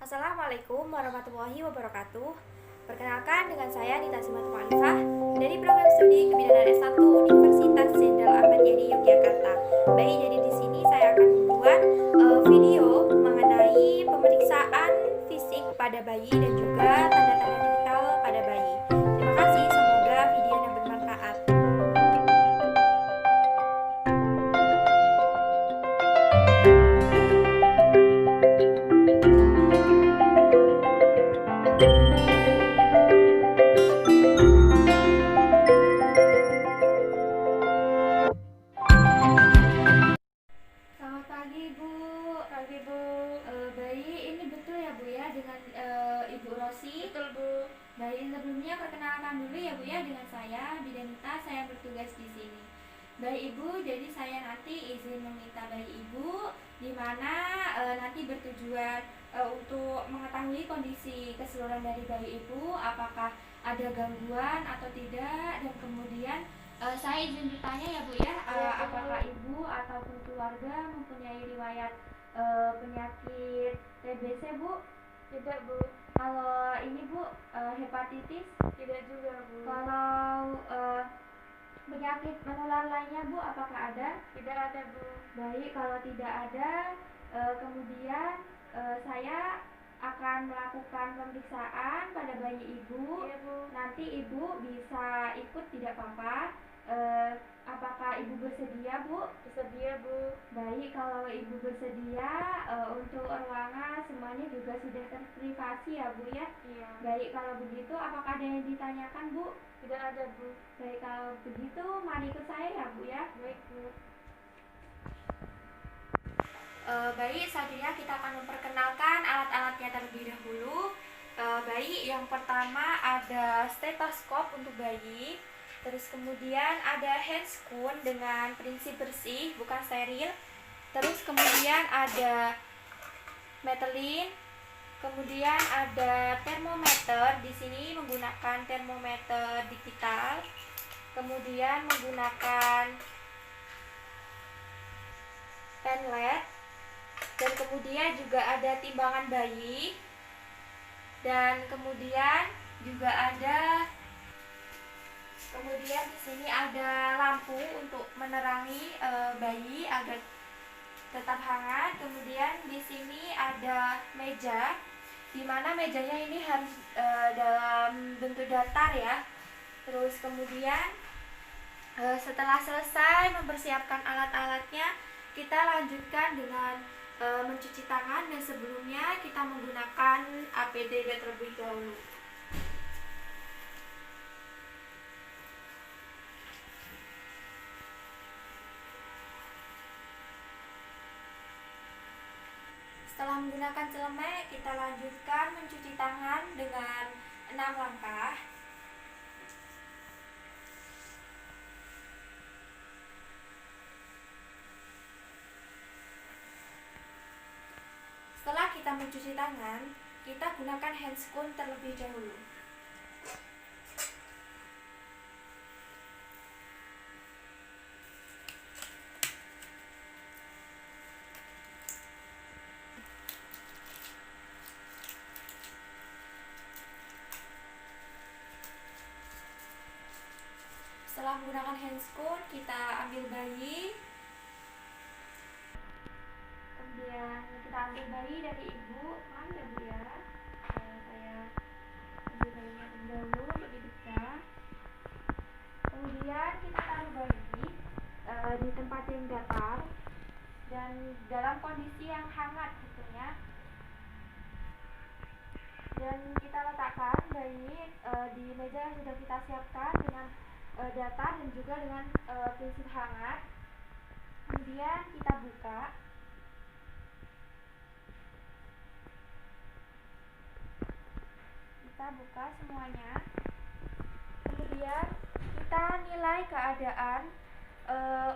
Assalamualaikum warahmatullahi wabarakatuh. Perkenalkan dengan saya Nita Simatullah Alifah dari program studi Kebidanan S1 Universitas Jenderal Ahmad Yani Yogyakarta. Baik, jadi di sini saya akan membuat video mengenai pemeriksaan fisik pada bayi dan juga tanda-tanda vital pada bayi. Terima kasih, semoga videonya bermanfaat. Selamat pagi, Bu. Pagi, Bu. Bayi ini betul ya, Bu ya, dengan Ibu Rosi? Betul, Bu. Baik, sebelumnya perkenalkan dulu ya, Bu ya, dengan saya Bidanita, saya bertugas di sini. Baik, Ibu, jadi saya nanti izin meminta bayi Ibu di mana nanti bertujuan untuk mengetahui kondisi keseluruhan dari bayi Ibu, apakah ada gangguan atau tidak, dan kemudian saya izin bertanya ya, Bu ya, apakah Ibu ataupun keluarga mempunyai riwayat penyakit TBC, Bu? Tidak, Bu. Kalau ini, Bu, hepatitis? Tidak juga, Bu. Kalau penyakit menular lainnya, Bu, apakah ada? Tidak ada, Bu. Baik, kalau tidak ada, kemudian saya akan melakukan pemeriksaan pada bayi Ibu. Iya, Bu. Nanti Ibu bisa ikut, tidak apa-apa. Apakah Ibu bersedia, Bu? Bersedia, Bu. Baik, kalau Ibu bersedia, untuk ruangan semuanya juga sudah terprivasi ya, Bu ya. Iya. Baik, kalau begitu apakah ada yang ditanyakan, Bu? Tidak ada, Bu. Baik, kalau begitu mari ikut saya ya, Bu ya. Baik, Bu. Baik, selanjutnya kita akan memperkenalkan alat-alatnya terlebih dahulu. Baik, yang pertama ada stetoskop untuk bayi. Terus kemudian ada handscoon dengan prinsip bersih, bukan steril. Terus kemudian ada metelin. Kemudian ada termometer. Di sini menggunakan termometer digital. Kemudian menggunakan pen LED. Dan kemudian juga ada timbangan bayi. Dan kemudian juga ada di sini ada lampu untuk menerangi bayi agar tetap hangat. Kemudian di sini ada meja, di mana mejanya ini harus dalam bentuk datar ya. Terus kemudian setelah selesai mempersiapkan alat-alatnya, kita lanjutkan dengan mencuci tangan, dan sebelumnya kita menggunakan APD terlebih dahulu. Setelah menggunakan celemek, kita lanjutkan mencuci tangan dengan 6 langkah. Setelah kita mencuci tangan, kita gunakan handscoon terlebih dahulu. Setelah menggunakan handscoon, kita ambil bayi. Kemudian kita ambil bayi dari ibu. Maaf ya, Bu ya. Saya ambil bayinya terlebih dahulu untuk diperiksa. Kemudian kita taruh bayi di tempat yang datar dan dalam kondisi yang hangat tentunya. Dan kita letakkan bayi di meja yang sudah kita siapkan dengan datar dan juga dengan prinsip hangat. Kemudian kita buka. Kita buka semuanya. Kemudian kita nilai keadaan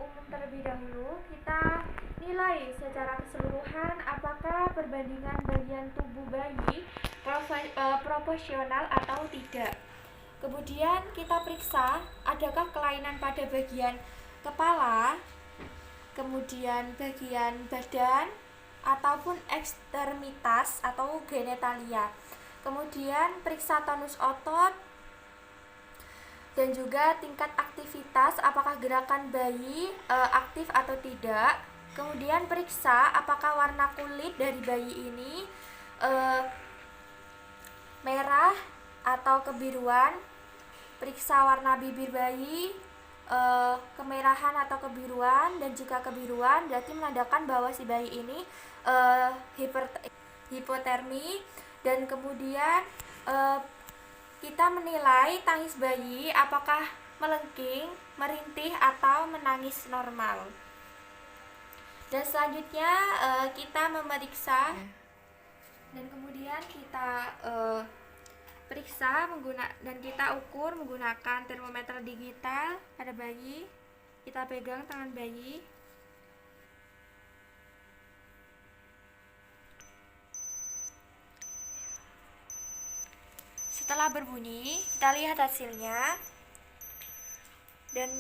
umum terlebih dahulu. Kita nilai secara keseluruhan apakah perbandingan bagian tubuh bayi proporsional atau tidak. Kemudian kita periksa adakah kelainan pada bagian kepala, kemudian bagian badan, ataupun ekstremitas atau genitalia. Kemudian periksa tonus otot dan juga tingkat aktivitas, apakah gerakan bayi aktif atau tidak. Kemudian periksa apakah warna kulit dari bayi ini merah atau kebiruan. Periksa warna bibir bayi, kemerahan atau kebiruan dan jika kebiruan berarti menandakan bahwa si bayi ini hipotermi. Dan kemudian kita menilai tangis bayi apakah melengking, merintih atau menangis normal. Dan selanjutnya kita memeriksa dan kemudian kita periksa dan kita ukur menggunakan termometer digital pada bayi. Kita pegang tangan bayi. Setelah berbunyi, kita lihat hasilnya. Dan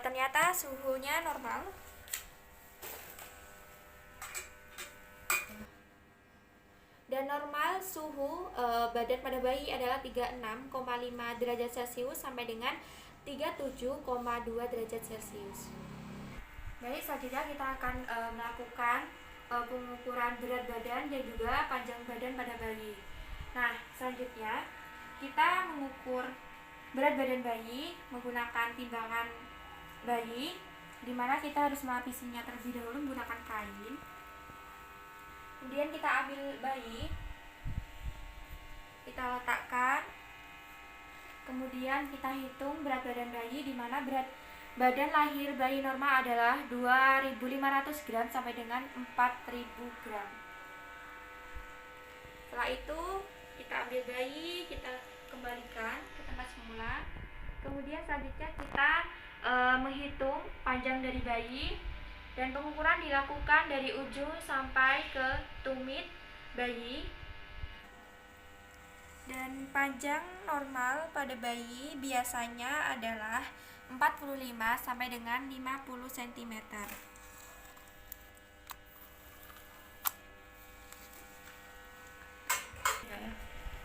ternyata suhunya normal. Dan normal suhu badan pada bayi adalah 36,5 derajat Celcius sampai dengan 37,2 derajat Celcius. Baik, selanjutnya kita akan melakukan pengukuran berat badan dan juga panjang badan pada bayi. Nah, selanjutnya kita mengukur berat badan bayi menggunakan timbangan bayi, di mana kita harus melapisinya terlebih dahulu menggunakan kain. Kemudian kita ambil bayi, kita letakkan, kemudian kita hitung berat badan bayi, di mana berat badan lahir bayi normal adalah 2.500 gram sampai dengan 4.000 gram. Setelah itu kita ambil bayi, kita kembalikan ke tempat semula. Kemudian selanjutnya kita menghitung panjang dari bayi. Dan pengukuran dilakukan dari ujung sampai ke tumit bayi. Dan panjang normal pada bayi biasanya adalah 45 sampai dengan 50 cm.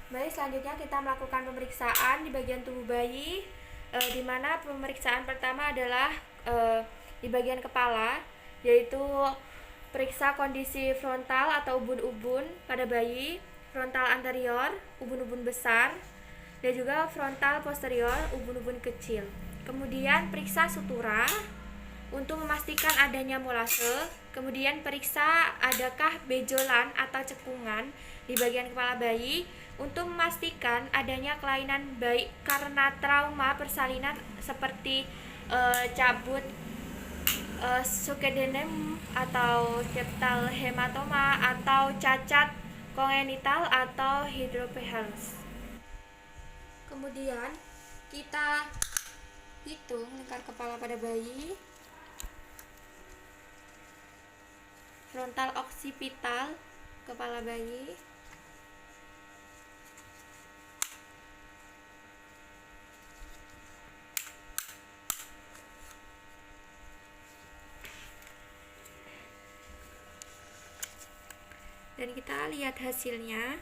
Baik, selanjutnya kita melakukan pemeriksaan di bagian tubuh bayi, di mana pemeriksaan pertama adalah di bagian kepala, yaitu periksa kondisi frontal atau ubun-ubun pada bayi, frontal anterior, ubun-ubun besar, dan juga frontal posterior, ubun-ubun kecil. Kemudian periksa sutura untuk memastikan adanya molase. Kemudian periksa adakah benjolan atau cekungan di bagian kepala bayi untuk memastikan adanya kelainan baik karena trauma persalinan seperti cabut sukedenem atau septal hematoma atau cacat kongenital atau hidrocephalus. Kemudian kita hitung lingkar kepala pada bayi, frontal oksipital kepala bayi, dan kita lihat hasilnya.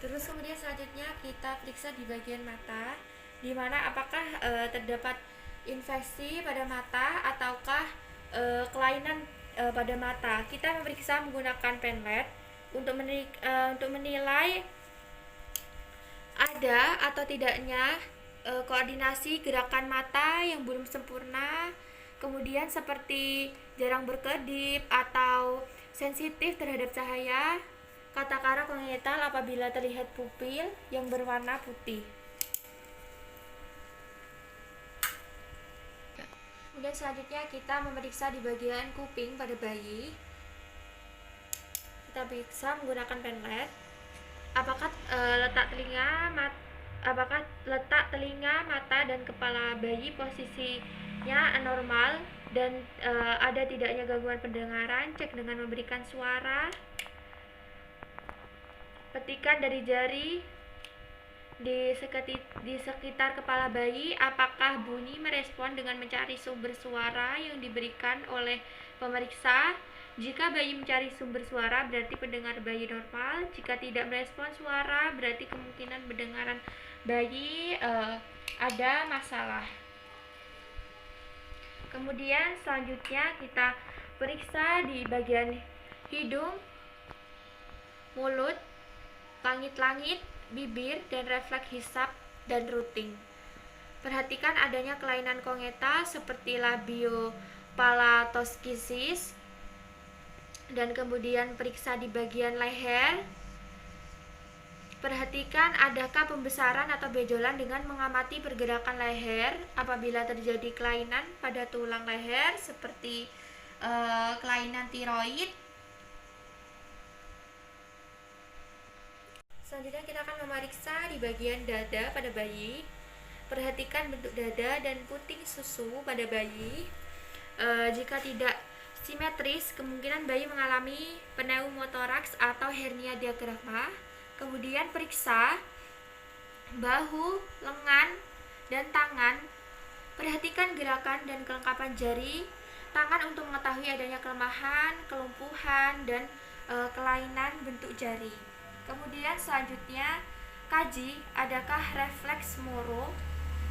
Terus kemudian selanjutnya kita periksa di bagian mata, di mana apakah terdapat infeksi pada mata ataukah kelainan pada mata. Kita memeriksa menggunakan penlet untuk menilai ada atau tidaknya koordinasi gerakan mata yang belum sempurna, kemudian seperti jarang berkedip atau sensitif terhadap cahaya, katakara kongenital apabila terlihat pupil yang berwarna putih. Kemudian selanjutnya kita memeriksa di bagian kuping pada bayi. Kita periksa menggunakan penlet apakah letak telinga, mata, dan kepala bayi posisinya normal dan ada tidaknya gangguan pendengaran. Cek dengan memberikan suara petikan dari jari di sekitar kepala bayi. Apakah bunyi merespon dengan mencari sumber suara yang diberikan oleh pemeriksa? Jika bayi mencari sumber suara, berarti pendengar bayi normal. Jika tidak merespon suara, berarti kemungkinan pendengaran bayi ada masalah. Kemudian selanjutnya kita periksa di bagian hidung, mulut, langit-langit, bibir, dan refleks hisap dan ruting. Perhatikan adanya kelainan kongeta seperti labiopalatoskisis, dan kemudian periksa di bagian leher. Perhatikan adakah pembesaran atau benjolan dengan mengamati pergerakan leher. Apabila terjadi kelainan pada tulang leher seperti kelainan tiroid. Selanjutnya kita akan memeriksa di bagian dada pada bayi. Perhatikan bentuk dada dan puting susu pada bayi. Jika tidak simetris, kemungkinan bayi mengalami pneumotoraks atau hernia diafragma. Kemudian periksa bahu, lengan, dan tangan. Perhatikan gerakan dan kelengkapan jari tangan untuk mengetahui adanya kelemahan, kelumpuhan, dan kelainan bentuk jari. Kemudian selanjutnya kaji adakah refleks Moro.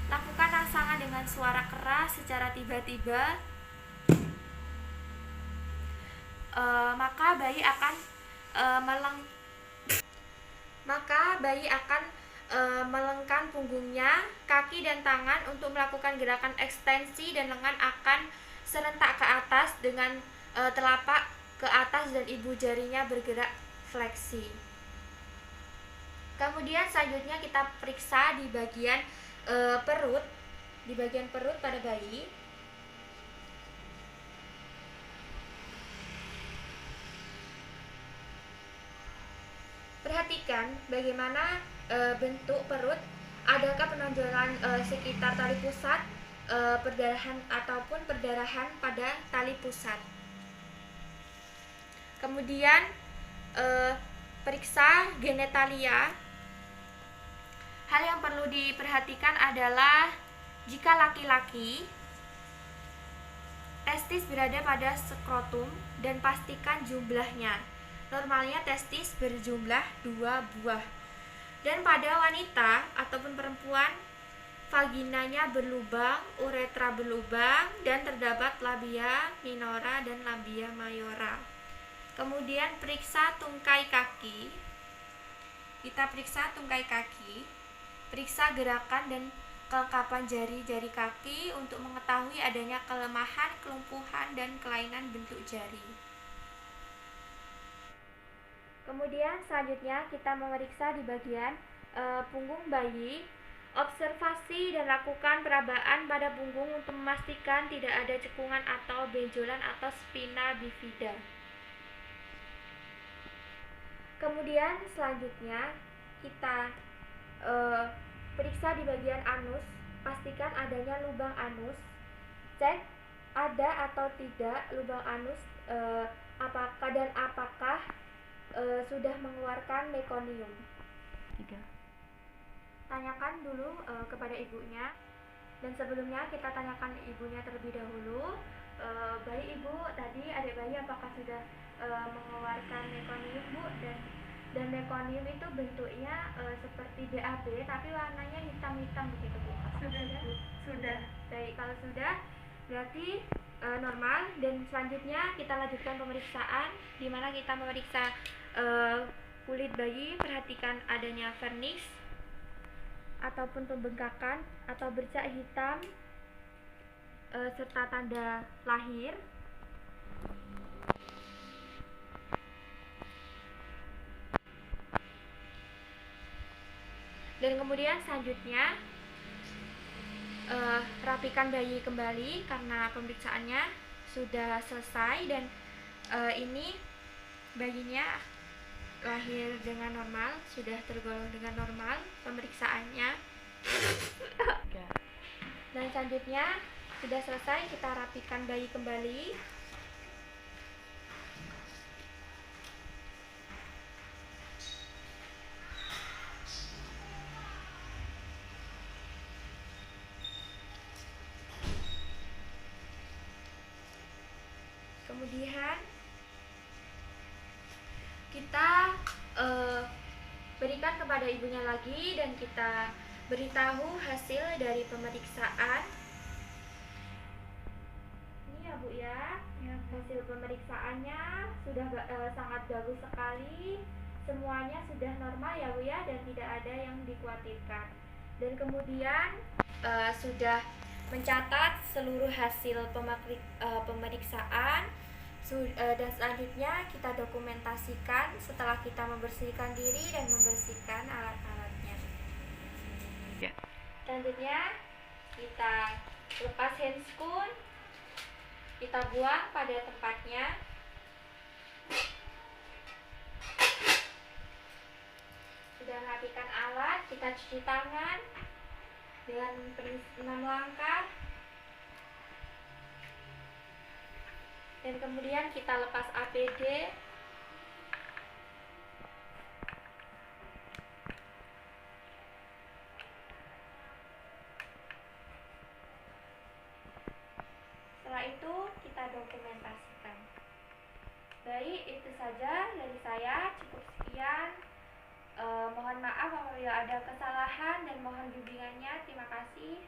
Lakukan rangsangan dengan suara keras secara tiba-tiba, maka bayi akan melengkan punggungnya, kaki dan tangan untuk melakukan gerakan ekstensi, dan lengan akan serentak ke atas dengan telapak ke atas dan ibu jarinya bergerak fleksi. Kemudian selanjutnya kita periksa di bagian perut, pada bayi. Perhatikan bagaimana bentuk perut, adakah penonjolan sekitar tali pusat, perdarahan ataupun perdarahan pada tali pusat. Kemudian periksa genitalia. Hal yang perlu diperhatikan adalah jika laki-laki, testis berada pada skrotum dan pastikan jumlahnya. Normalnya testis berjumlah 2 buah. Dan pada wanita ataupun perempuan, vaginanya berlubang, uretra berlubang, dan terdapat labia minora dan labia mayora. Kemudian periksa tungkai kaki. Kita periksa tungkai kaki, periksa gerakan dan kelengkapan jari-jari kaki untuk mengetahui adanya kelemahan, kelumpuhan, dan kelainan bentuk jari. Kemudian selanjutnya kita memeriksa di bagian punggung bayi. Observasi dan lakukan perabaan pada punggung untuk memastikan tidak ada cekungan atau benjolan atau spina bifida. Kemudian selanjutnya kita periksa di bagian anus. Pastikan adanya lubang anus. Cek ada atau tidak lubang anus, apakah sudah mengeluarkan mekonium. 3. Tanyakan dulu kepada ibunya, dan sebelumnya kita tanyakan ibunya terlebih dahulu. Bayi ibu tadi, adik bayi apakah sudah mengeluarkan mekonium, Bu? Dan mekonium itu bentuknya seperti BAB tapi warnanya hitam-hitam begitu, Bu? Sudah. Baik, kalau sudah berarti normal. Dan selanjutnya kita lanjutkan pemeriksaan, di mana kita memeriksa kulit bayi. Perhatikan adanya vernix ataupun pembengkakan atau bercak hitam serta tanda lahir. Dan kemudian selanjutnya rapikan bayi kembali karena pemeriksaannya sudah selesai, dan ini bayinya lahir dengan normal, sudah tergolong dengan normal pemeriksaannya. Dan selanjutnya sudah selesai, kita rapikan bayi kembali. kita berikan kepada ibunya lagi dan kita beritahu hasil dari pemeriksaan. Ini ya Bu ya, hasil pemeriksaannya sudah sangat bagus sekali. Semuanya sudah normal ya Bu ya, dan tidak ada yang dikhawatirkan. Dan kemudian sudah mencatat seluruh hasil pemeriksaan. Dan selanjutnya kita dokumentasikan setelah kita membersihkan diri dan membersihkan alat-alatnya. Selanjutnya kita lepas handscoon, kita buang pada tempatnya. Sudah merapikan alat, kita cuci tangan dengan 6 langkah. Dan kemudian kita lepas APD. Setelah itu kita dokumentasikan. Baik, itu saja dari saya. Cukup sekian. Mohon maaf apabila ada kesalahan dan mohon bimbingannya. Terima kasih.